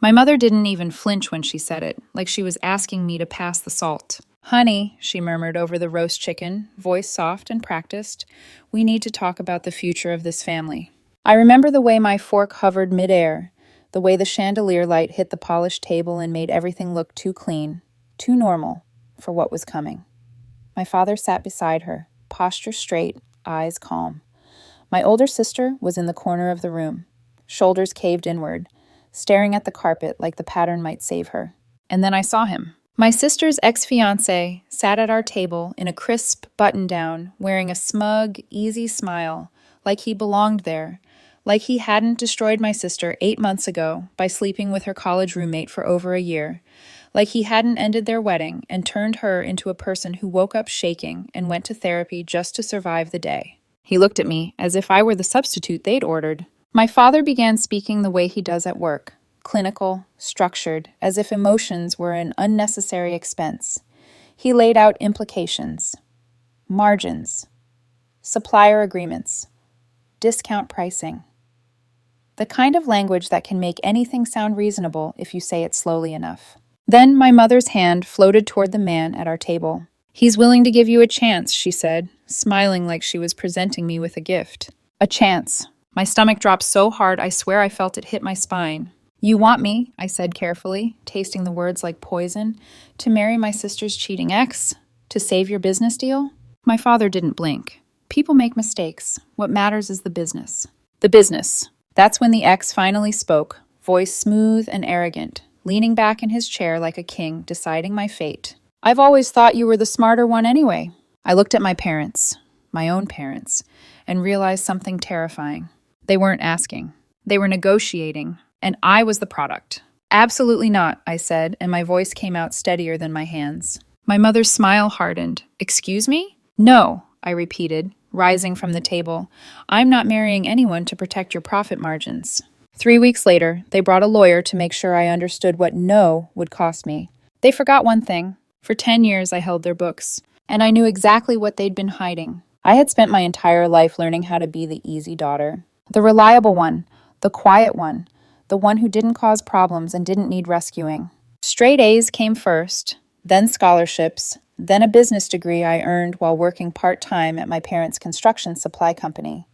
My mother didn't even flinch when she said it, like she was asking me to pass the salt. Honey, she murmured over the roast chicken, voice soft and practiced, we need to talk about the future of this family. I remember the way my fork hovered midair, the way the chandelier light hit the polished table and made everything look too clean, too normal, for what was coming. My father sat beside her, posture straight, eyes calm. My older sister was in the corner of the room, shoulders caved inward, staring at the carpet like the pattern might save her. And then I saw him. My sister's ex-fiancé sat at our table in a crisp button-down, wearing a smug, easy smile, like he belonged there, like he hadn't destroyed my sister 8 months ago by sleeping with her college roommate for over a year, like he hadn't ended their wedding and turned her into a person who woke up shaking and went to therapy just to survive the day. He looked at me as if I were the substitute they'd ordered. My father began speaking the way he does at work, clinical, structured, as if emotions were an unnecessary expense. He laid out implications, margins, supplier agreements, discount pricing. The kind of language that can make anything sound reasonable if you say it slowly enough. Then my mother's hand floated toward the man at our table. He's willing to give you a chance, she said, smiling like she was presenting me with a gift. A chance. My stomach dropped so hard I swear I felt it hit my spine. You want me, I said carefully, tasting the words like poison, to marry my sister's cheating ex? To save your business deal? My father didn't blink. People make mistakes. What matters is the business. The business. That's when the ex finally spoke, voice smooth and arrogant, leaning back in his chair like a king, deciding my fate. I've always thought you were the smarter one anyway. I looked at my parents, my own parents, and realized something terrifying. They weren't asking. They were negotiating, and I was the product. Absolutely not, I said, and my voice came out steadier than my hands. My mother's smile hardened. Excuse me? No, I repeated, rising from the table. I'm not marrying anyone to protect your profit margins. 3 weeks later, they brought a lawyer to make sure I understood what no would cost me. They forgot one thing. For 10 years, I held their books, and I knew exactly what they'd been hiding. I had spent my entire life learning how to be the easy daughter. The reliable one, the quiet one, the one who didn't cause problems and didn't need rescuing. Straight A's came first, then scholarships, then a business degree I earned while working part-time at my parents' construction supply company.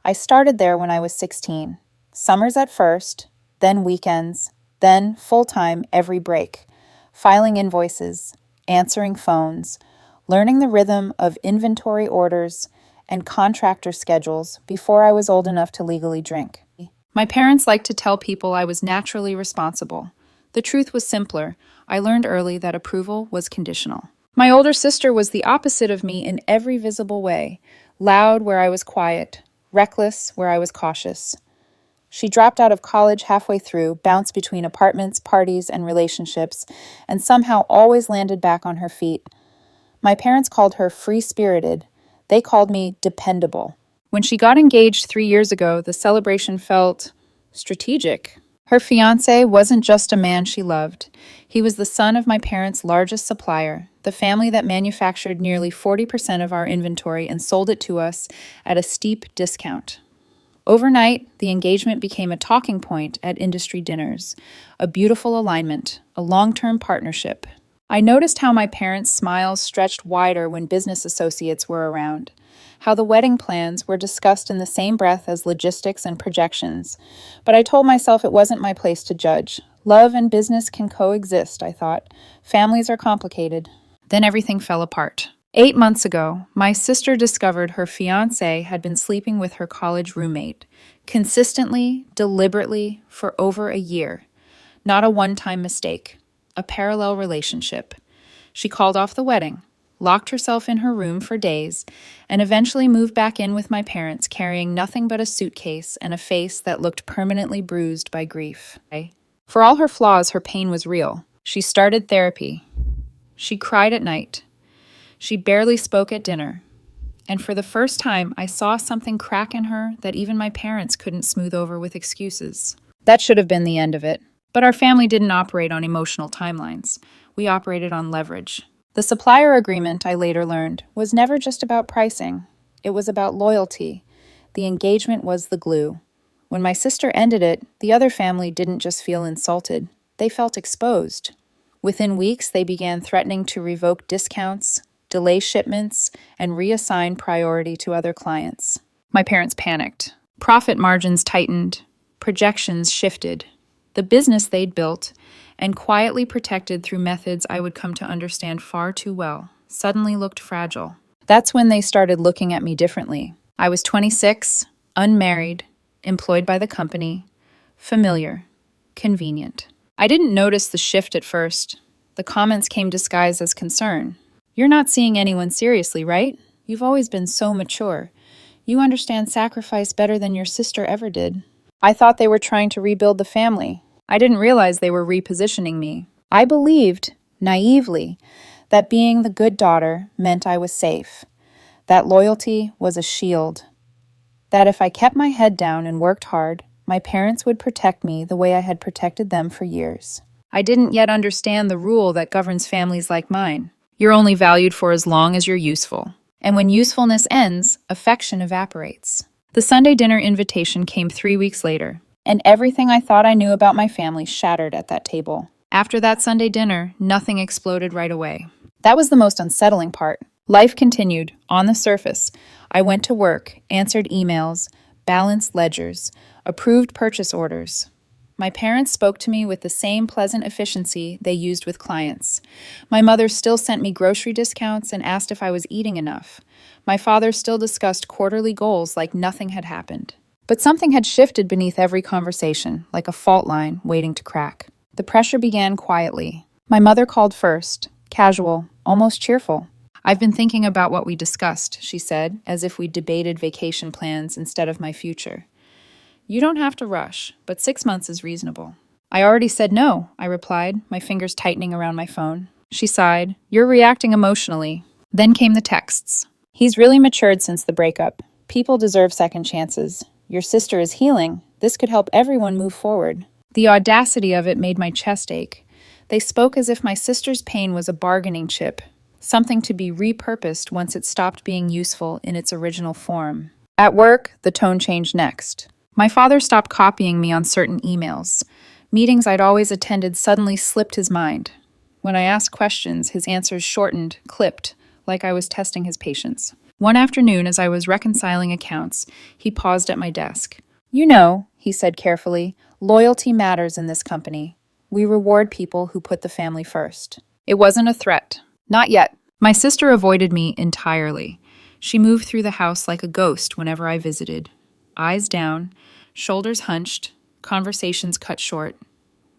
I started there when I was 16. Summers at first, then weekends, then full-time every break, filing invoices, answering phones, learning the rhythm of inventory orders and contractor schedules before I was old enough to legally drink. My parents liked to tell people I was naturally responsible. The truth was simpler. I learned early that approval was conditional. My older sister was the opposite of me in every visible way, loud where I was quiet, reckless where I was cautious. She dropped out of college halfway through, bounced between apartments, parties, and relationships, and somehow always landed back on her feet. My parents called her free-spirited. They called me dependable. When she got engaged 3 years ago, the celebration felt strategic. Her fiancé wasn't just a man she loved. He was the son of my parents' largest supplier, the family that manufactured nearly 40% of our inventory and sold it to us at a steep discount. Overnight, the engagement became a talking point at industry dinners, a beautiful alignment, a long-term partnership. I noticed how my parents' smiles stretched wider when business associates were around, how the wedding plans were discussed in the same breath as logistics and projections. But I told myself it wasn't my place to judge. Love and business can coexist, I thought. Families are complicated. Then everything fell apart. 8 months ago, my sister discovered her fiancé had been sleeping with her college roommate, consistently, deliberately, for over a year. Not a one-time mistake. A parallel relationship. She called off the wedding, locked herself in her room for days, and eventually moved back in with my parents carrying nothing but a suitcase and a face that looked permanently bruised by grief. For all her flaws, her pain was real. She started therapy. She cried at night. She barely spoke at dinner. And for the first time, I saw something crack in her that even my parents couldn't smooth over with excuses. That should have been the end of it. But our family didn't operate on emotional timelines. We operated on leverage. The supplier agreement, I later learned, was never just about pricing. It was about loyalty. The engagement was the glue. When my sister ended it, the other family didn't just feel insulted, they felt exposed. Within weeks, they began threatening to revoke discounts, delay shipments, and reassign priority to other clients. My parents panicked. Profit margins tightened, projections shifted. The business they'd built, and quietly protected through methods I would come to understand far too well, suddenly looked fragile. That's when they started looking at me differently. I was 26, unmarried, employed by the company, familiar, convenient. I didn't notice the shift at first. The comments came disguised as concern. "You're not seeing anyone seriously, right? You've always been so mature. You understand sacrifice better than your sister ever did." I thought they were trying to rebuild the family. I didn't realize they were repositioning me. I believed, naively, that being the good daughter meant I was safe, that loyalty was a shield, that if I kept my head down and worked hard, my parents would protect me the way I had protected them for years. I didn't yet understand the rule that governs families like mine. You're only valued for as long as you're useful. And when usefulness ends, affection evaporates. The Sunday dinner invitation came 3 weeks later, and everything I thought I knew about my family shattered at that table. After that Sunday dinner, nothing exploded right away. That was the most unsettling part. Life continued, on the surface. I went to work, answered emails, balanced ledgers, approved purchase orders. My parents spoke to me with the same pleasant efficiency they used with clients. My mother still sent me grocery discounts and asked if I was eating enough. My father still discussed quarterly goals like nothing had happened. But something had shifted beneath every conversation, like a fault line waiting to crack. The pressure began quietly. My mother called first, casual, almost cheerful. "I've been thinking about what we discussed," she said, as if we debated vacation plans instead of my future. "You don't have to rush, but 6 months is reasonable." "I already said no," I replied, my fingers tightening around my phone. She sighed. "You're reacting emotionally." Then came the texts. "He's really matured since the breakup. People deserve second chances. Your sister is healing. This could help everyone move forward." The audacity of it made my chest ache. They spoke as if my sister's pain was a bargaining chip, something to be repurposed once it stopped being useful in its original form. At work, the tone changed next. My father stopped copying me on certain emails. Meetings I'd always attended suddenly slipped his mind. When I asked questions, his answers shortened, clipped, like I was testing his patience. One afternoon, as I was reconciling accounts, he paused at my desk. "You know," he said carefully, "loyalty matters in this company. We reward people who put the family first." It wasn't a threat. Not yet. My sister avoided me entirely. She moved through the house like a ghost whenever I visited. Eyes down, shoulders hunched, conversations cut short.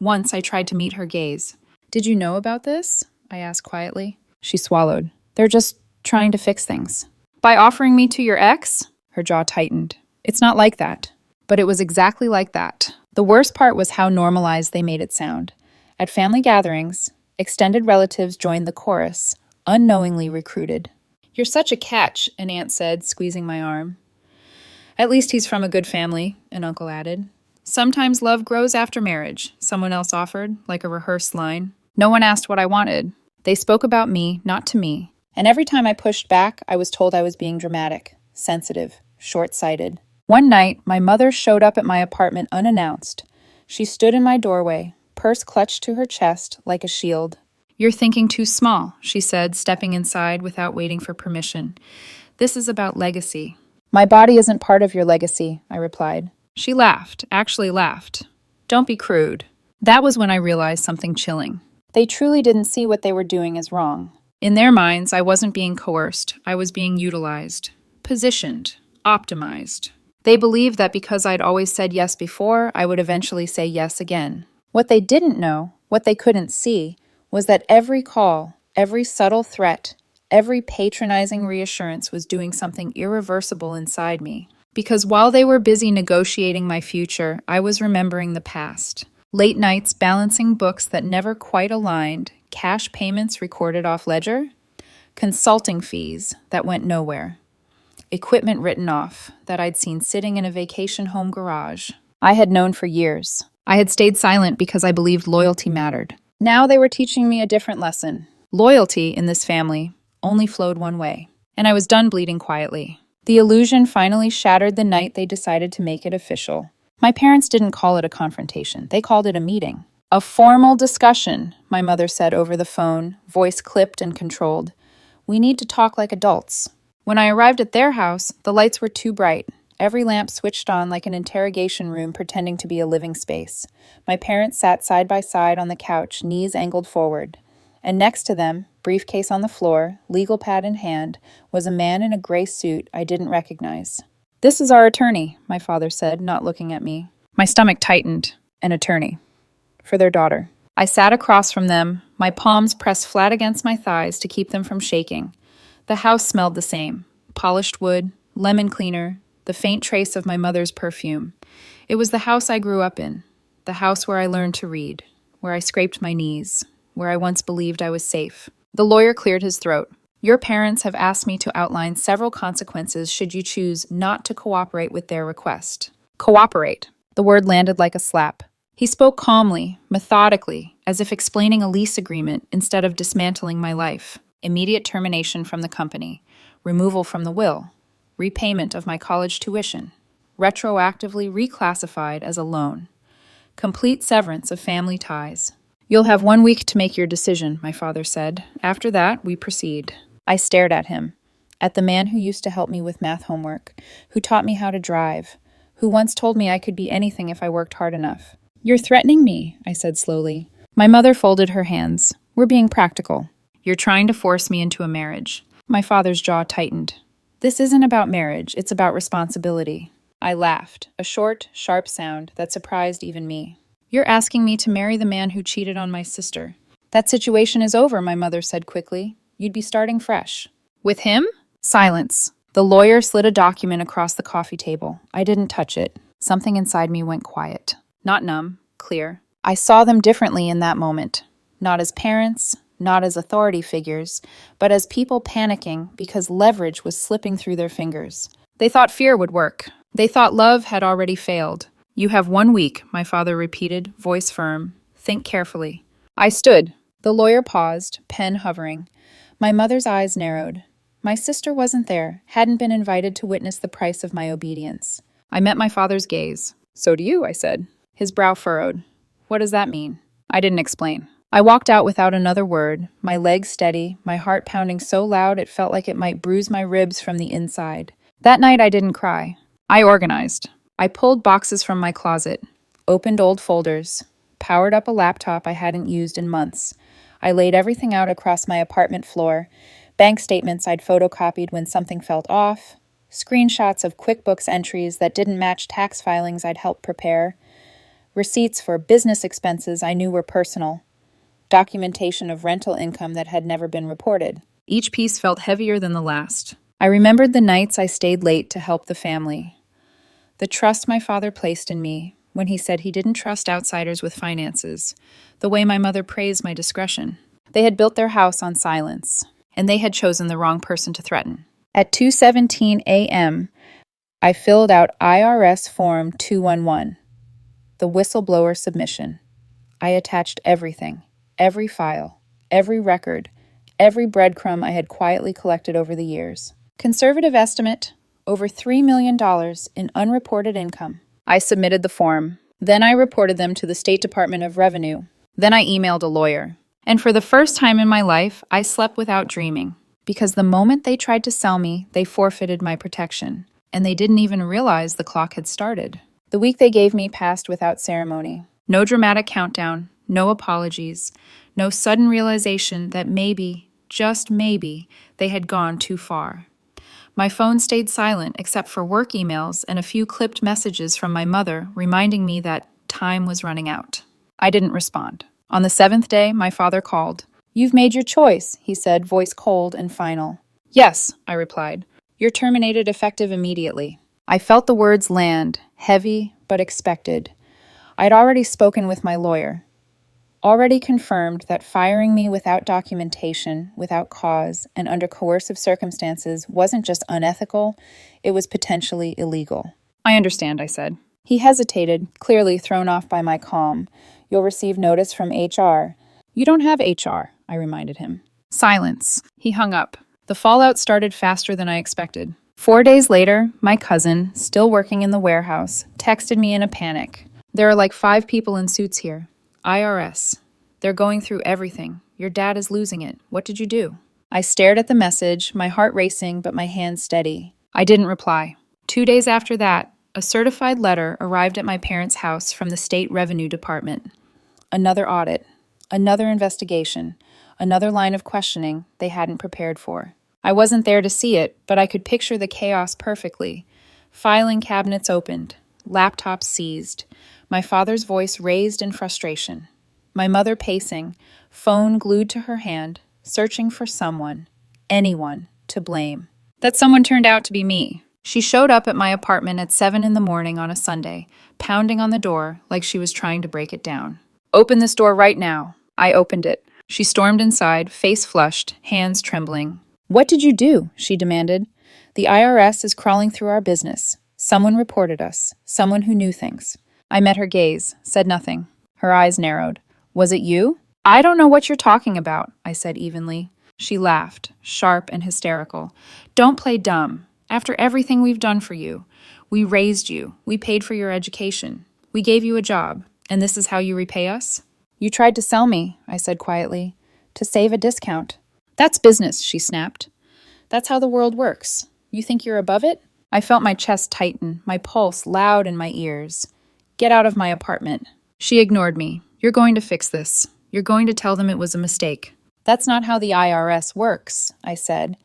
Once I tried to meet her gaze. "Did you know about this?" I asked quietly. She swallowed. "They're just trying to fix things." "By offering me to your ex?" Her jaw tightened. "It's not like that." But it was exactly like that. The worst part was how normalized they made it sound. At family gatherings, extended relatives joined the chorus, unknowingly recruited. "You're such a catch," an aunt said, squeezing my arm. "At least he's from a good family," an uncle added. "Sometimes love grows after marriage," someone else offered, like a rehearsed line. No one asked what I wanted. They spoke about me, not to me. And every time I pushed back, I was told I was being dramatic, sensitive, short-sighted. One night, my mother showed up at my apartment unannounced. She stood in my doorway, purse clutched to her chest like a shield. "You're thinking too small," she said, stepping inside without waiting for permission. "This is about legacy." "My body isn't part of your legacy," I replied. She laughed, actually laughed. "Don't be crude." That was when I realized something chilling. They truly didn't see what they were doing as wrong. In their minds, I wasn't being coerced. I was being utilized, positioned, optimized. They believed that because I'd always said yes before, I would eventually say yes again. What they didn't know, what they couldn't see, was that every call, every subtle threat, every patronizing reassurance was doing something irreversible inside me. Because while they were busy negotiating my future, I was remembering the past. Late nights balancing books that never quite aligned, cash payments recorded off ledger, consulting fees that went nowhere, equipment written off that I'd seen sitting in a vacation home garage. I had known for years. I had stayed silent because I believed loyalty mattered. Now they were teaching me a different lesson. Loyalty in this family only flowed one way, and I was done bleeding quietly. The illusion finally shattered the night they decided to make it official. My parents didn't call it a confrontation. They called it a meeting. A formal discussion, my mother said over the phone, voice clipped and controlled. We need to talk like adults. When I arrived at their house, the lights were too bright. Every lamp switched on like an interrogation room pretending to be a living space. My parents sat side by side on the couch, knees angled forward. And next to them, briefcase on the floor, legal pad in hand, was a man in a gray suit I didn't recognize. This is our attorney, my father said, not looking at me. My stomach tightened. An attorney. For their daughter. I sat across from them, my palms pressed flat against my thighs to keep them from shaking. The house smelled the same. Polished wood, lemon cleaner, the faint trace of my mother's perfume. It was the house I grew up in, the house where I learned to read, where I scraped my knees, where I once believed I was safe. The lawyer cleared his throat. Your parents have asked me to outline several consequences should you choose not to cooperate with their request. Cooperate. The word landed like a slap. He spoke calmly, methodically, as if explaining a lease agreement instead of dismantling my life. Immediate termination from the company, removal from the will, repayment of my college tuition, retroactively reclassified as a loan, complete severance of family ties. You'll have 1 week to make your decision, my father said. After that, we proceed. I stared at him, at the man who used to help me with math homework, who taught me how to drive, who once told me I could be anything if I worked hard enough. You're threatening me, I said slowly. My mother folded her hands. We're being practical. You're trying to force me into a marriage. My father's jaw tightened. This isn't about marriage, it's about responsibility. I laughed, a short, sharp sound that surprised even me. You're asking me to marry the man who cheated on my sister. That situation is over, my mother said quickly. You'd be starting fresh. With him? Silence. The lawyer slid a document across the coffee table. I didn't touch it. Something inside me went quiet. Not numb, clear. I saw them differently in that moment. Not as parents, not as authority figures, but as people panicking because leverage was slipping through their fingers. They thought fear would work. They thought love had already failed. You have 1 week, my father repeated, voice firm. Think carefully. I stood. The lawyer paused, pen hovering. My mother's eyes narrowed. My sister wasn't there, hadn't been invited to witness the price of my obedience. I met my father's gaze. So do you, I said. His brow furrowed. What does that mean? I didn't explain. I walked out without another word, my legs steady, my heart pounding so loud it felt like it might bruise my ribs from the inside. That night I didn't cry. I organized. I pulled boxes from my closet, opened old folders, powered up a laptop I hadn't used in months. I laid everything out across my apartment floor, bank statements I'd photocopied when something felt off, screenshots of QuickBooks entries that didn't match tax filings I'd helped prepare, receipts for business expenses I knew were personal, documentation of rental income that had never been reported. Each piece felt heavier than the last. I remembered the nights I stayed late to help the family. The trust my father placed in me when he said he didn't trust outsiders with finances. The way my mother praised my discretion. They had built their house on silence, and they had chosen the wrong person to threaten. At 2:17 a.m., I filled out IRS Form 211, the whistleblower submission. I attached everything. Every file, every record, every breadcrumb I had quietly collected over the years. Conservative estimate, over $3 million in unreported income. I submitted the form. Then I reported them to the State Department of Revenue. Then I emailed a lawyer. And for the first time in my life, I slept without dreaming. Because the moment they tried to sell me, they forfeited my protection. And they didn't even realize the clock had started. The week they gave me passed without ceremony. No dramatic countdown. No apologies, no sudden realization that maybe, just maybe, they had gone too far. My phone stayed silent except for work emails and a few clipped messages from my mother reminding me that time was running out. I didn't respond. On the 7th day, my father called. You've made your choice, he said, voice cold and final. Yes, I replied. You're terminated effective immediately. I felt the words land, heavy but expected. I'd already spoken with my lawyer. Already confirmed that firing me without documentation, without cause, and under coercive circumstances wasn't just unethical, it was potentially illegal. I understand, I said. He hesitated, clearly thrown off by my calm. You'll receive notice from HR. You don't have HR, I reminded him. Silence. He hung up. The fallout started faster than I expected. 4 days later, my cousin, still working in the warehouse, texted me in a panic. There are like 5 people in suits here. IRS. They're going through everything. Your dad is losing it. What did you do? I stared at the message, my heart racing but my hands steady. I didn't reply. 2 days after that, a certified letter arrived at my parents' house from the State Revenue Department. Another audit, another investigation, another line of questioning they hadn't prepared for. I wasn't there to see it, but I could picture the chaos perfectly. Filing cabinets opened, laptops seized, my father's voice raised in frustration. My mother pacing, phone glued to her hand, searching for someone, anyone, to blame. That someone turned out to be me. She showed up at my apartment at 7 in the morning on a Sunday, pounding on the door like she was trying to break it down. Open this door right now. I opened it. She stormed inside, face flushed, hands trembling. What did you do? She demanded. The IRS is crawling through our business. Someone reported us. Someone who knew things. I met her gaze, said nothing. Her eyes narrowed. Was it you? I don't know what you're talking about, I said evenly. She laughed, sharp and hysterical. Don't play dumb. After everything we've done for you, we raised you, we paid for your education, we gave you a job, and this is how you repay us? You tried to sell me, I said quietly, to save a discount. That's business, she snapped. That's how the world works. You think you're above it? I felt my chest tighten, my pulse loud in my ears. Get out of my apartment. She ignored me. You're going to fix this. You're going to tell them it was a mistake. That's not how the IRS works, I said.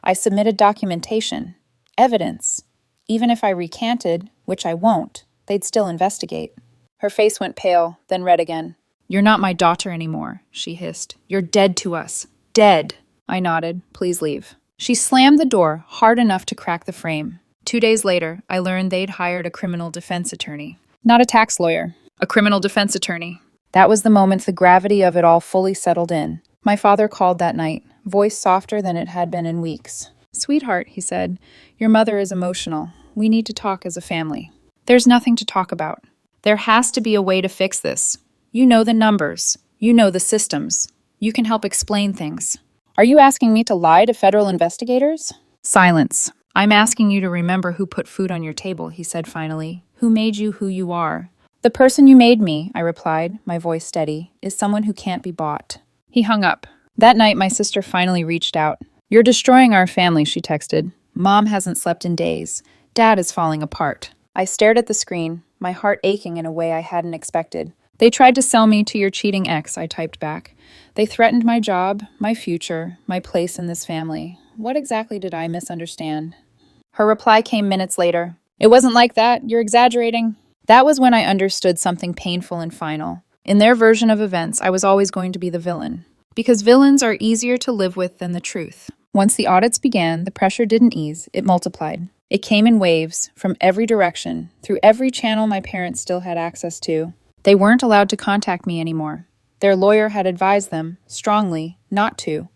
I submitted documentation. Evidence. Even if I recanted, which I won't, they'd still investigate. Her face went pale, then red again. You're not my daughter anymore, she hissed. You're dead to us. Dead. I nodded. Please leave. She slammed the door hard enough to crack the frame. 2 days later, I learned they'd hired a criminal defense attorney. Not a tax lawyer. A criminal defense attorney. That was the moment the gravity of it all fully settled in. My father called that night, voice softer than it had been in weeks. Sweetheart, he said, your mother is emotional. We need to talk as a family. There's nothing to talk about. There has to be a way to fix this. You know the numbers. You know the systems. You can help explain things. Are you asking me to lie to federal investigators? Silence. I'm asking you to remember who put food on your table, he said finally. Who made you who you are? The person you made me, I replied, my voice steady, is someone who can't be bought. He hung up. That night, my sister finally reached out. You're destroying our family, she texted. Mom hasn't slept in days. Dad is falling apart. I stared at the screen, my heart aching in a way I hadn't expected. They tried to sell me to your cheating ex, I typed back. They threatened my job, my future, my place in this family. What exactly did I misunderstand? Her reply came minutes later. It wasn't like that. You're exaggerating. That was when I understood something painful and final. In their version of events, I was always going to be the villain. Because villains are easier to live with than the truth. Once the audits began, the pressure didn't ease, it multiplied. It came in waves, from every direction, through every channel my parents still had access to. They weren't allowed to contact me anymore. Their lawyer had advised them, strongly, not to.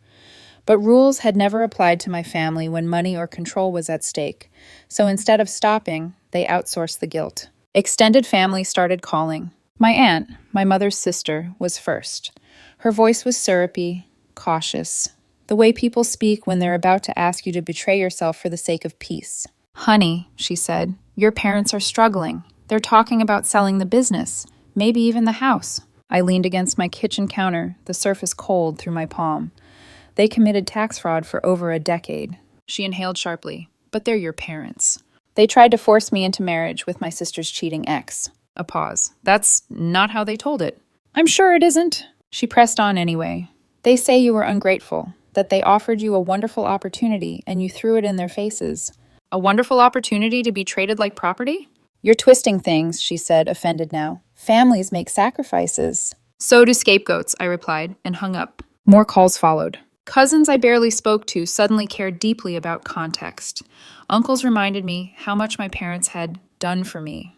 But rules had never applied to my family when money or control was at stake. So instead of stopping, they outsourced the guilt. Extended family started calling. My aunt, my mother's sister, was first. Her voice was syrupy, cautious. The way people speak when they're about to ask you to betray yourself for the sake of peace. Honey, she said, your parents are struggling. They're talking about selling the business, maybe even the house. I leaned against my kitchen counter, the surface cold through my palm. They committed tax fraud for over a decade. She inhaled sharply. But they're your parents. They tried to force me into marriage with my sister's cheating ex. A pause. That's not how they told it. I'm sure it isn't. She pressed on anyway. They say you were ungrateful, that they offered you a wonderful opportunity and you threw it in their faces. A wonderful opportunity to be traded like property? You're twisting things, she said, offended now. Families make sacrifices. So do scapegoats, I replied, and hung up. More calls followed. Cousins I barely spoke to suddenly cared deeply about context. Uncles reminded me how much my parents had done for me.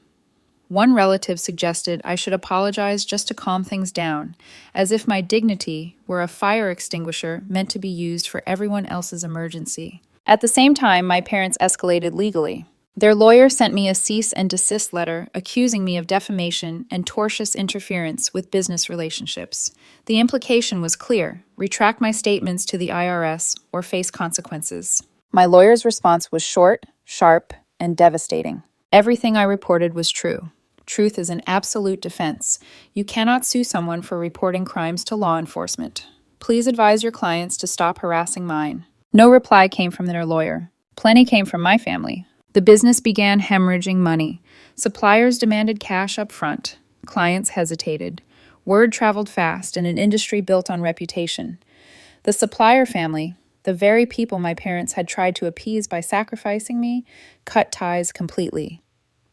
One relative suggested I should apologize just to calm things down, as if my dignity were a fire extinguisher meant to be used for everyone else's emergency. At the same time, my parents escalated legally. Their lawyer sent me a cease and desist letter accusing me of defamation and tortious interference with business relationships. The implication was clear: retract my statements to the IRS or face consequences. My lawyer's response was short, sharp, and devastating. Everything I reported was true. Truth is an absolute defense. You cannot sue someone for reporting crimes to law enforcement. Please advise your clients to stop harassing mine. No reply came from their lawyer. Plenty came from my family. The business began hemorrhaging money. Suppliers demanded cash up front. Clients hesitated. Word traveled fast in an industry built on reputation. The supplier family, the very people my parents had tried to appease by sacrificing me, cut ties completely.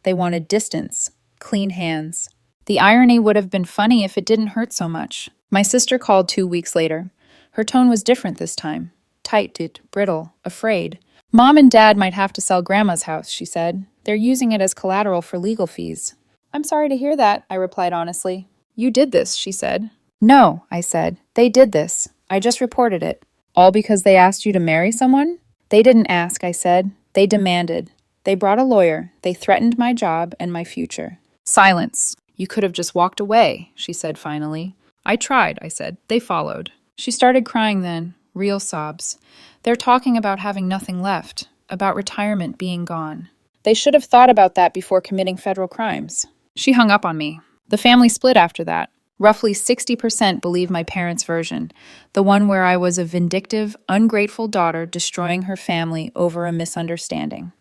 They wanted distance, clean hands. The irony would have been funny if it didn't hurt so much. My sister called 2 weeks later. Her tone was different this time. Tight, brittle, afraid. Mom and Dad might have to sell Grandma's house, she said. They're using it as collateral for legal fees. I'm sorry to hear that, I replied honestly. You did this, she said. No, I said. They did this. I just reported it. All because they asked you to marry someone? They didn't ask, I said. They demanded. They brought a lawyer. They threatened my job and my future. Silence. You could have just walked away, she said finally. I tried, I said. They followed. She started crying then, real sobs. They're talking about having nothing left, about retirement being gone. They should have thought about that before committing federal crimes. She hung up on me. The family split after that. Roughly 60% believe my parents' version, the one where I was a vindictive, ungrateful daughter destroying her family over a misunderstanding.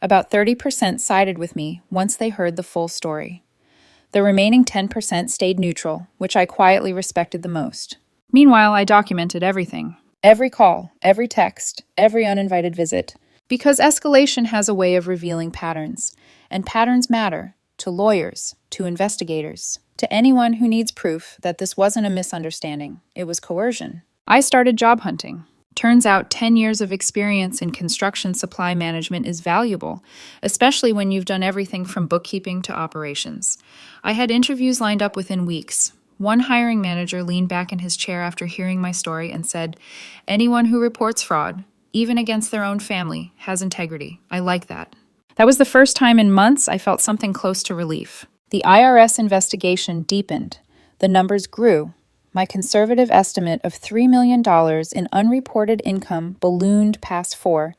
About 30% sided with me once they heard the full story. The remaining 10% stayed neutral, which I quietly respected the most. Meanwhile, I documented everything. Every call, every text, every uninvited visit. Because escalation has a way of revealing patterns. And patterns matter to lawyers, to investigators, to anyone who needs proof that this wasn't a misunderstanding. It was coercion. I started job hunting. Turns out 10 years of experience in construction supply management is valuable, especially when you've done everything from bookkeeping to operations. I had interviews lined up within weeks. One hiring manager leaned back in his chair after hearing my story and said, "Anyone who reports fraud, even against their own family, has integrity. I like that." That was the first time in months I felt something close to relief. The IRS investigation deepened. The numbers grew. My conservative estimate of $3 million in unreported income ballooned past 4.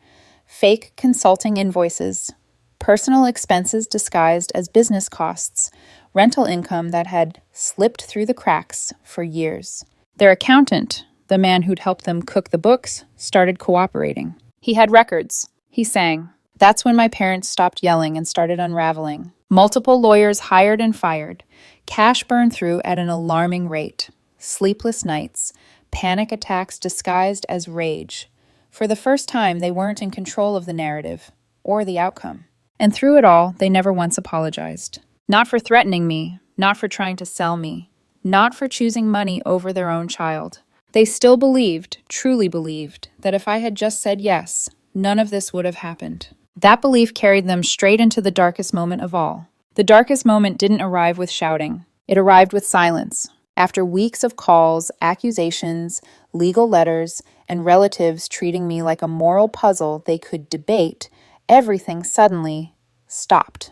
Fake consulting invoices, personal expenses disguised as business costs, rental income that had slipped through the cracks for years. Their accountant, the man who'd helped them cook the books, started cooperating. He had records. He sang. That's when my parents stopped yelling and started unraveling. Multiple lawyers hired and fired. Cash burned through at an alarming rate. Sleepless nights. Panic attacks disguised as rage. For the first time, they weren't in control of the narrative or the outcome. And through it all, they never once apologized. Not for threatening me, not for trying to sell me, not for choosing money over their own child. They still believed, truly believed, that if I had just said yes, none of this would have happened. That belief carried them straight into the darkest moment of all. The darkest moment didn't arrive with shouting. It arrived with silence. After weeks of calls, accusations, legal letters, and relatives treating me like a moral puzzle they could debate, everything suddenly stopped.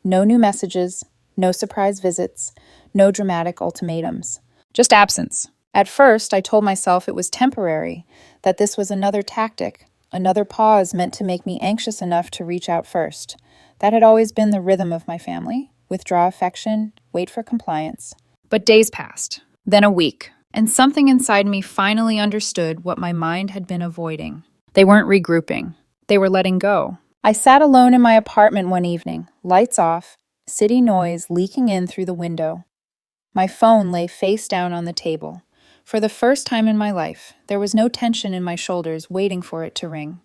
No new messages, no surprise visits, no dramatic ultimatums. Just absence. At first, I told myself it was temporary, that this was another tactic, another pause meant to make me anxious enough to reach out first. That had always been the rhythm of my family. Withdraw affection, wait for compliance. But days passed, then a week, and something inside me finally understood what my mind had been avoiding. They weren't regrouping. They were letting go. I sat alone in my apartment one evening, lights off, city noise leaking in through the window. My phone lay face down on the table. For the first time in my life, there was no tension in my shoulders waiting for it to ring.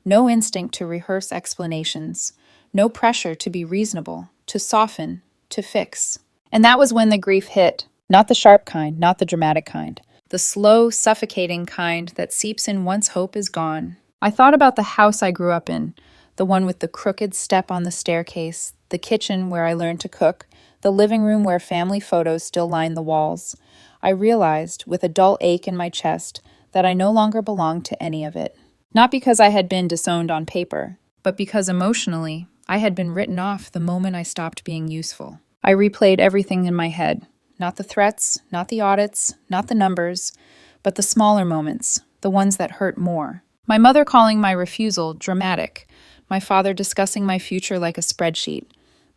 No instinct to rehearse explanations. No pressure to be reasonable, to soften, to fix. And that was when the grief hit. Not the sharp kind, not the dramatic kind. The slow, suffocating kind that seeps in once hope is gone. I thought about the house I grew up in, the one with the crooked step on the staircase, the kitchen where I learned to cook, the living room where family photos still lined the walls. I realized, with a dull ache in my chest, that I no longer belonged to any of it. Not because I had been disowned on paper, but because emotionally, I had been written off the moment I stopped being useful. I replayed everything in my head. Not the threats, not the audits, not the numbers, but the smaller moments, the ones that hurt more. My mother calling my refusal dramatic, my father discussing my future like a spreadsheet,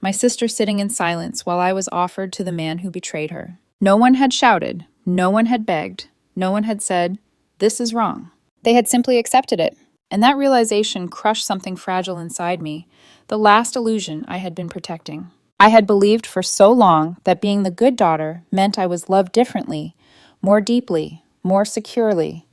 my sister sitting in silence while I was offered to the man who betrayed her. No one had shouted, no one had begged, no one had said, "This is wrong." They had simply accepted it, and that realization crushed something fragile inside me, the last illusion I had been protecting. I had believed for so long that being the good daughter meant I was loved differently, more deeply, more securely,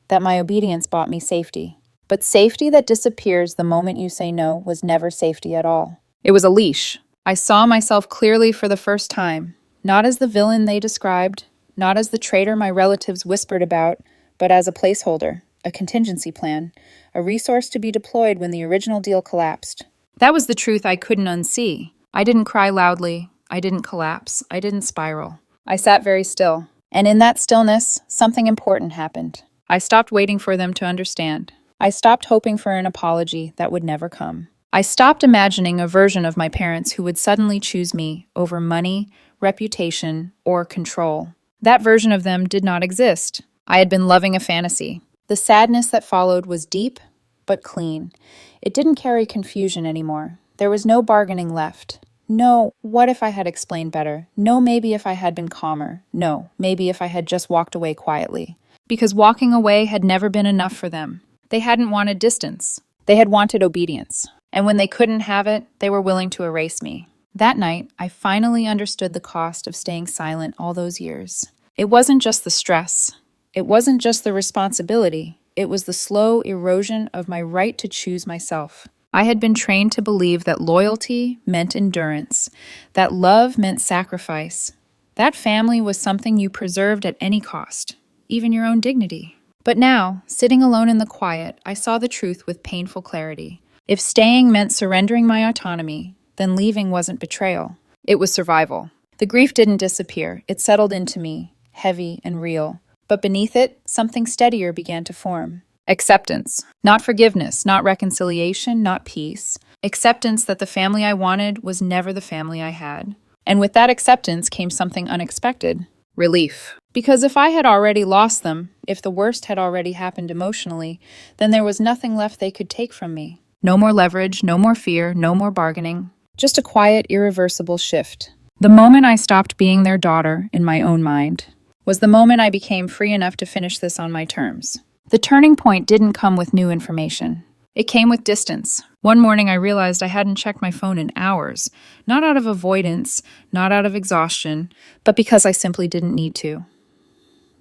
that my obedience bought me safety. But safety that disappears the moment you say no was never safety at all. It was a leash. I saw myself clearly for the first time, not as the villain they described, not as the traitor my relatives whispered about, but as a placeholder, a contingency plan, a resource to be deployed when the original deal collapsed. That was the truth I couldn't unsee. I didn't cry loudly. I didn't collapse. I didn't spiral. I sat very still. And in that stillness, something important happened. I stopped waiting for them to understand. I stopped hoping for an apology that would never come. I stopped imagining a version of my parents who would suddenly choose me over money, reputation, or control. That version of them did not exist. I had been loving a fantasy. The sadness that followed was deep, but clean. It didn't carry confusion anymore. There was no bargaining left. No, what if I had explained better? No, maybe if I had been calmer. No, maybe if I had just walked away quietly. Because walking away had never been enough for them. They hadn't wanted distance. They had wanted obedience. And when they couldn't have it, they were willing to erase me. That night, I finally understood the cost of staying silent all those years. It wasn't just the stress. It wasn't just the responsibility. It was the slow erosion of my right to choose myself. I had been trained to believe that loyalty meant endurance, that love meant sacrifice. That family was something you preserved at any cost, even your own dignity. But now, sitting alone in the quiet, I saw the truth with painful clarity. If staying meant surrendering my autonomy, then leaving wasn't betrayal. It was survival. The grief didn't disappear. It settled into me, heavy and real. But beneath it, something steadier began to form. Acceptance. Not forgiveness, not reconciliation, not peace. Acceptance that the family I wanted was never the family I had. And with that acceptance came something unexpected. Relief. Because if I had already lost them, if the worst had already happened emotionally, then there was nothing left they could take from me. No more leverage, no more fear, no more bargaining. Just a quiet, irreversible shift. The moment I stopped being their daughter in my own mind was the moment I became free enough to finish this on my terms. The turning point didn't come with new information. It came with distance. One morning I realized I hadn't checked my phone in hours, not out of avoidance, not out of exhaustion, but because I simply didn't need to.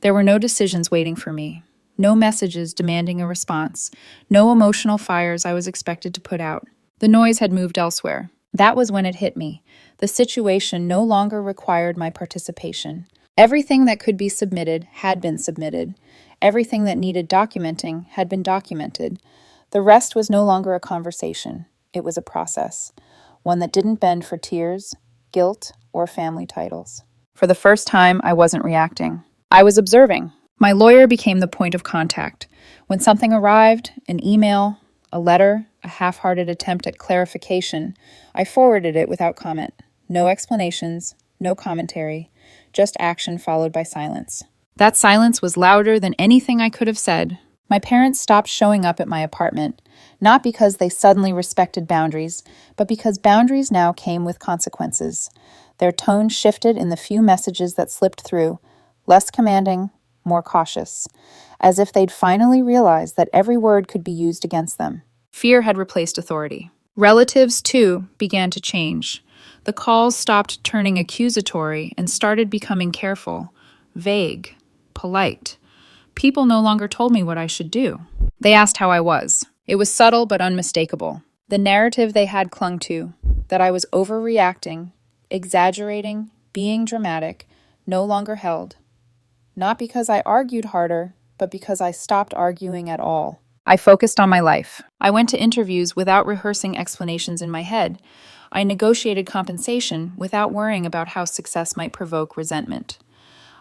There were no decisions waiting for me, no messages demanding a response, no emotional fires I was expected to put out. The noise had moved elsewhere. That was when it hit me. The situation no longer required my participation. Everything that could be submitted had been submitted. Everything that needed documenting had been documented. The rest was no longer a conversation. It was a process, one that didn't bend for tears, guilt, or family titles. For the first time, I wasn't reacting. I was observing. My lawyer became the point of contact. When something arrived, an email, a letter, a half-hearted attempt at clarification, I forwarded it without comment. No explanations, no commentary, just action followed by silence. That silence was louder than anything I could have said. My parents stopped showing up at my apartment, not because they suddenly respected boundaries, but because boundaries now came with consequences. Their tone shifted in the few messages that slipped through, less commanding, more cautious, as if they'd finally realized that every word could be used against them. Fear had replaced authority. Relatives, too, began to change. The calls stopped turning accusatory and started becoming careful, vague, polite. People no longer told me what I should do. They asked how I was. It was subtle but unmistakable. The narrative they had clung to, that I was overreacting, exaggerating, being dramatic, no longer held. Not because I argued harder, but because I stopped arguing at all. I focused on my life. I went to interviews without rehearsing explanations in my head. I negotiated compensation without worrying about how success might provoke resentment.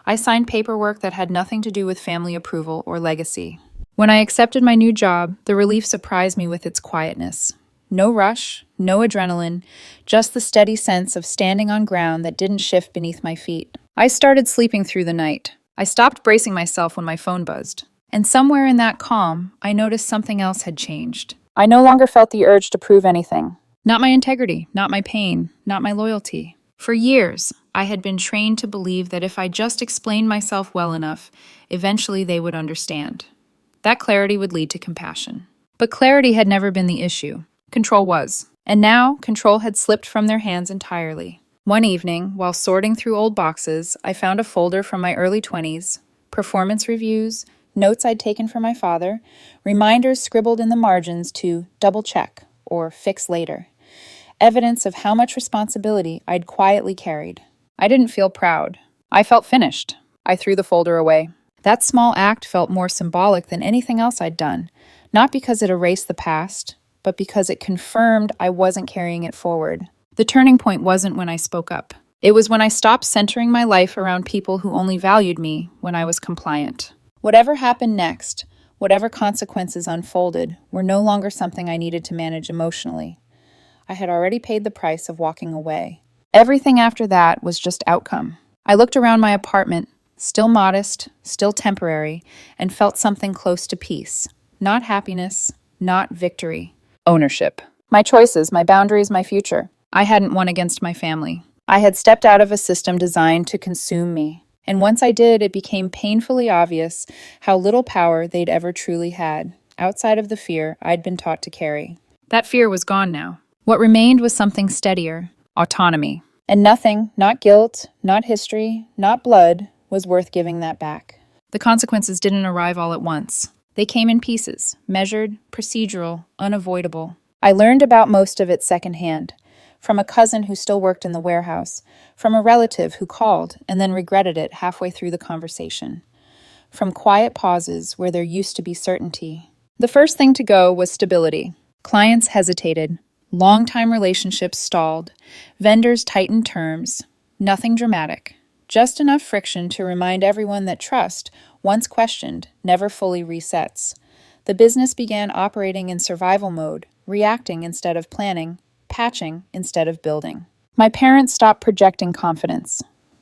I signed paperwork that had nothing to do with family approval or legacy. When I accepted my new job, the relief surprised me with its quietness. No rush, no adrenaline, just the steady sense of standing on ground that didn't shift beneath my feet. I started sleeping through the night. I stopped bracing myself when my phone buzzed. And somewhere in that calm, I noticed something else had changed. I no longer felt the urge to prove anything. Not my integrity, not my pain, not my loyalty. For years, I had been trained to believe that if I just explained myself well enough, eventually they would understand. That clarity would lead to compassion. But clarity had never been the issue. Control was. And now, control had slipped from their hands entirely. One evening, while sorting through old boxes, I found a folder from my early 20s, performance reviews, notes I'd taken from my father, reminders scribbled in the margins to double check or fix later. Evidence of how much responsibility I'd quietly carried. I didn't feel proud. I felt finished. I threw the folder away. That small act felt more symbolic than anything else I'd done, not because it erased the past, but because it confirmed I wasn't carrying it forward. The turning point wasn't when I spoke up. It was when I stopped centering my life around people who only valued me when I was compliant. Whatever happened next, whatever consequences unfolded, were no longer something I needed to manage emotionally. I had already paid the price of walking away. Everything after that was just outcome. I looked around my apartment, still modest, still temporary, and felt something close to peace. Not happiness, not victory. Ownership. My choices, my boundaries, my future. I hadn't won against my family. I had stepped out of a system designed to consume me. And once I did, it became painfully obvious how little power they'd ever truly had, outside of the fear I'd been taught to carry. That fear was gone now. What remained was something steadier, autonomy. And nothing, not guilt, not history, not blood, was worth giving that back. The consequences didn't arrive all at once. They came in pieces, measured, procedural, unavoidable. I learned about most of it secondhand. From a cousin who still worked in the warehouse, from a relative who called and then regretted it halfway through the conversation, from quiet pauses where there used to be certainty. The first thing to go was stability. Clients hesitated. Long-time relationships stalled. Vendors tightened terms. Nothing dramatic. Just enough friction to remind everyone that trust, once questioned, never fully resets. The business began operating in survival mode, reacting instead of planning, patching instead of building. My parents stopped projecting confidence.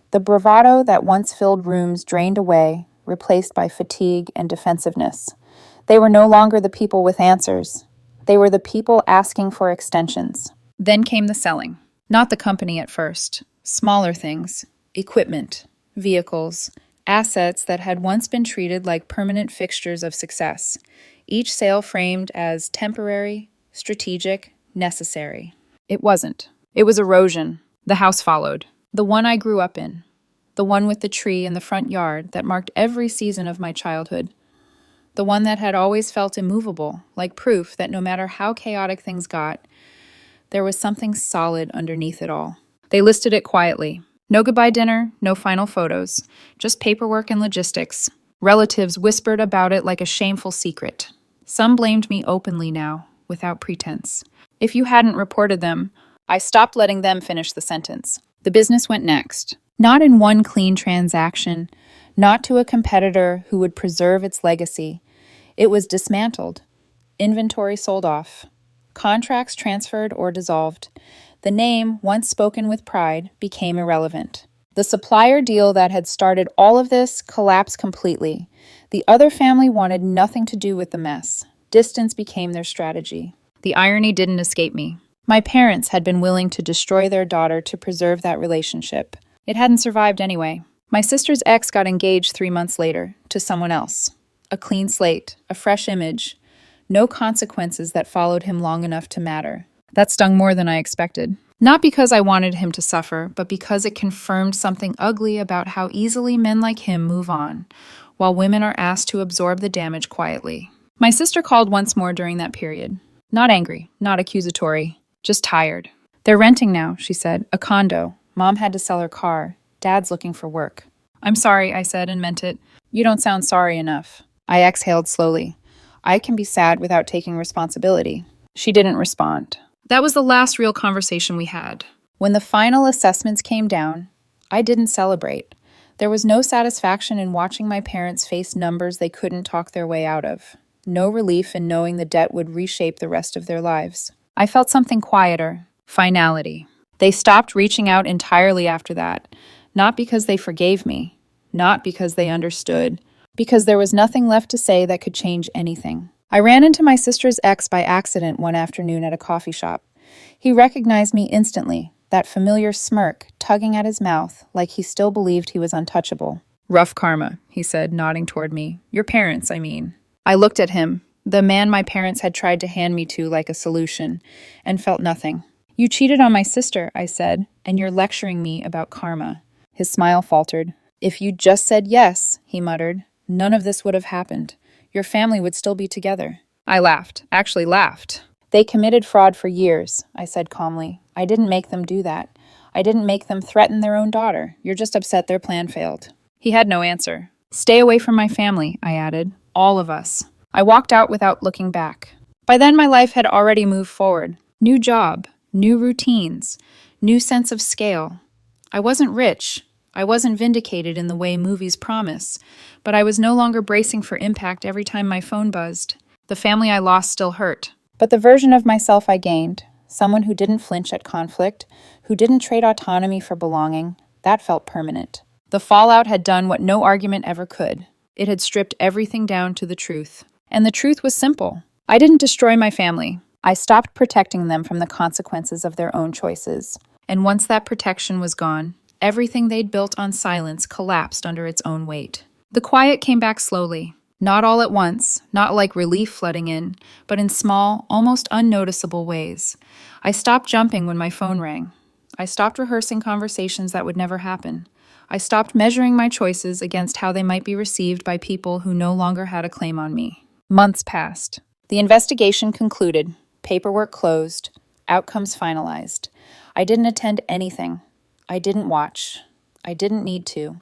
The bravado that once filled rooms drained away, replaced by fatigue and defensiveness. They were no longer the people with answers. They were the people asking for extensions. Then came the selling. Not the company at first. Smaller things. Equipment. Vehicles. Assets that had once been treated like permanent fixtures of success. Each sale framed as temporary, strategic, necessary. It wasn't. It was erosion. The house followed. The one I grew up in. The one with the tree in the front yard that marked every season of my childhood. The one that had always felt immovable, like proof that no matter how chaotic things got, there was something solid underneath it all. They listed it quietly. No goodbye dinner, no final photos, just paperwork and logistics. Relatives whispered about it like a shameful secret. Some blamed me openly now, without pretense. If you hadn't reported them, I stopped letting them finish the sentence. The business went next. Not in one clean transaction, not to a competitor who would preserve its legacy. It was dismantled. Inventory sold off. Contracts transferred or dissolved. The name, once spoken with pride, became irrelevant. The supplier deal that had started all of this collapsed completely. The other family wanted nothing to do with the mess. Distance became their strategy. The irony didn't escape me. My parents had been willing to destroy their daughter to preserve that relationship. It hadn't survived anyway. My sister's ex got engaged 3 months later, to someone else. A clean slate, a fresh image. No consequences that followed him long enough to matter. That stung more than I expected. Not because I wanted him to suffer, but because it confirmed something ugly about how easily men like him move on, while women are asked to absorb the damage quietly. My sister called once more during that period. Not angry, not accusatory, just tired. They're renting now, she said, a condo. Mom had to sell her car. Dad's looking for work. I'm sorry, I said and meant it. You don't sound sorry enough. I exhaled slowly. I can be sad without taking responsibility. She didn't respond. That was the last real conversation we had. When the final assessments came down, I didn't celebrate. There was no satisfaction in watching my parents face numbers they couldn't talk their way out of. No relief in knowing the debt would reshape the rest of their lives. I felt something quieter, finality. They stopped reaching out entirely after that, not because they forgave me, not because they understood, because there was nothing left to say that could change anything. I ran into my sister's ex by accident one afternoon at a coffee shop. He recognized me instantly, that familiar smirk tugging at his mouth like he still believed he was untouchable. "Rough karma," he said, nodding toward me. "Your parents, I mean." I looked at him, the man my parents had tried to hand me to like a solution, and felt nothing. "You cheated on my sister," I said, "and you're lecturing me about karma." His smile faltered. "If you'd just said yes," he muttered, "none of this would have happened. Your family would still be together." I laughed, actually laughed. "They committed fraud for years," I said calmly. "I didn't make them do that. I didn't make them threaten their own daughter. You're just upset their plan failed." He had no answer. "Stay away from my family," I added. "All of us." I walked out without looking back. By then my life had already moved forward. New job, new routines, new sense of scale. I wasn't rich. I wasn't vindicated in the way movies promise, but I was no longer bracing for impact every time my phone buzzed. The family I lost still hurt. But the version of myself I gained, someone who didn't flinch at conflict, who didn't trade autonomy for belonging, that felt permanent. The fallout had done what no argument ever could. It had stripped everything down to the truth. And the truth was simple. I didn't destroy my family. I stopped protecting them from the consequences of their own choices. And once that protection was gone, everything they'd built on silence collapsed under its own weight. The quiet came back slowly. Not all at once, not like relief flooding in, but in small, almost unnoticeable ways. I stopped jumping when my phone rang. I stopped rehearsing conversations that would never happen. I stopped measuring my choices against how they might be received by people who no longer had a claim on me. Months passed. The investigation concluded. Paperwork closed. Outcomes finalized. I didn't attend anything. I didn't watch. I didn't need to.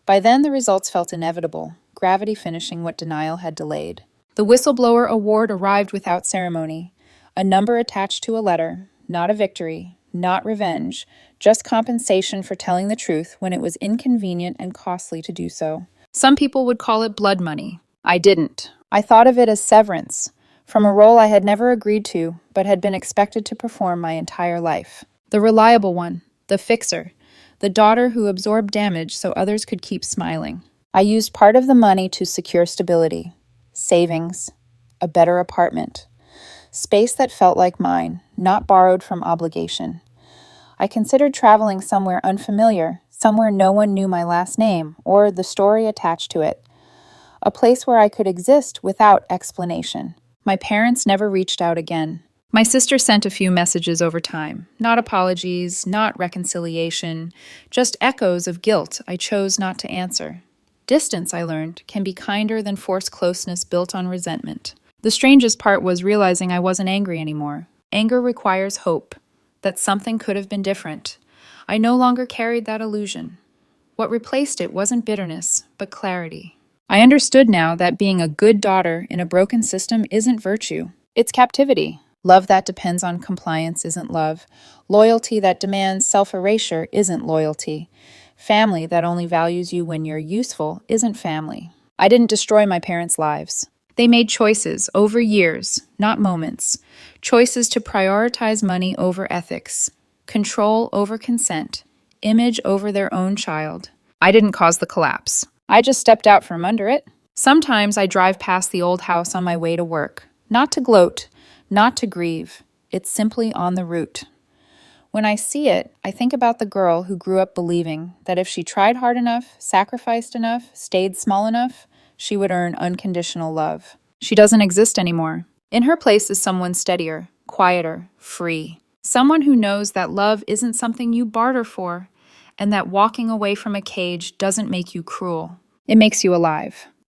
By then, the results felt inevitable, gravity finishing what denial had delayed. The whistleblower award arrived without ceremony. A number attached to a letter, not a victory, not revenge, just compensation for telling the truth when it was inconvenient and costly to do so. Some people would call it blood money. I didn't. I thought of it as severance, from a role I had never agreed to, but had been expected to perform my entire life. The reliable one, the fixer, the daughter who absorbed damage so others could keep smiling. I used part of the money to secure stability, savings, a better apartment, space that felt like mine, not borrowed from obligation. I considered traveling somewhere unfamiliar, somewhere no one knew my last name or the story attached to it. A place where I could exist without explanation. My parents never reached out again. My sister sent a few messages over time. Not apologies, not reconciliation, just echoes of guilt I chose not to answer. Distance, I learned, can be kinder than forced closeness built on resentment. The strangest part was realizing I wasn't angry anymore. Anger requires hope, that something could have been different. I no longer carried that illusion. What replaced it wasn't bitterness, but clarity. I understood now that being a good daughter in a broken system isn't virtue. It's captivity. Love that depends on compliance isn't love. Loyalty that demands self-erasure isn't loyalty. Family that only values you when you're useful isn't family. I didn't destroy my parents' lives. They made choices over years, not moments. Choices to prioritize money over ethics, control over consent, image over their own child. I didn't cause the collapse. I just stepped out from under it. Sometimes I drive past the old house on my way to work, not to gloat, not to grieve. It's simply on the route. When I see it, I think about the girl who grew up believing that if she tried hard enough, sacrificed enough, stayed small enough, she would earn unconditional love. She doesn't exist anymore. In her place is someone steadier, quieter, free. Someone who knows that love isn't something you barter for, and that walking away from a cage doesn't make you cruel. It makes you alive.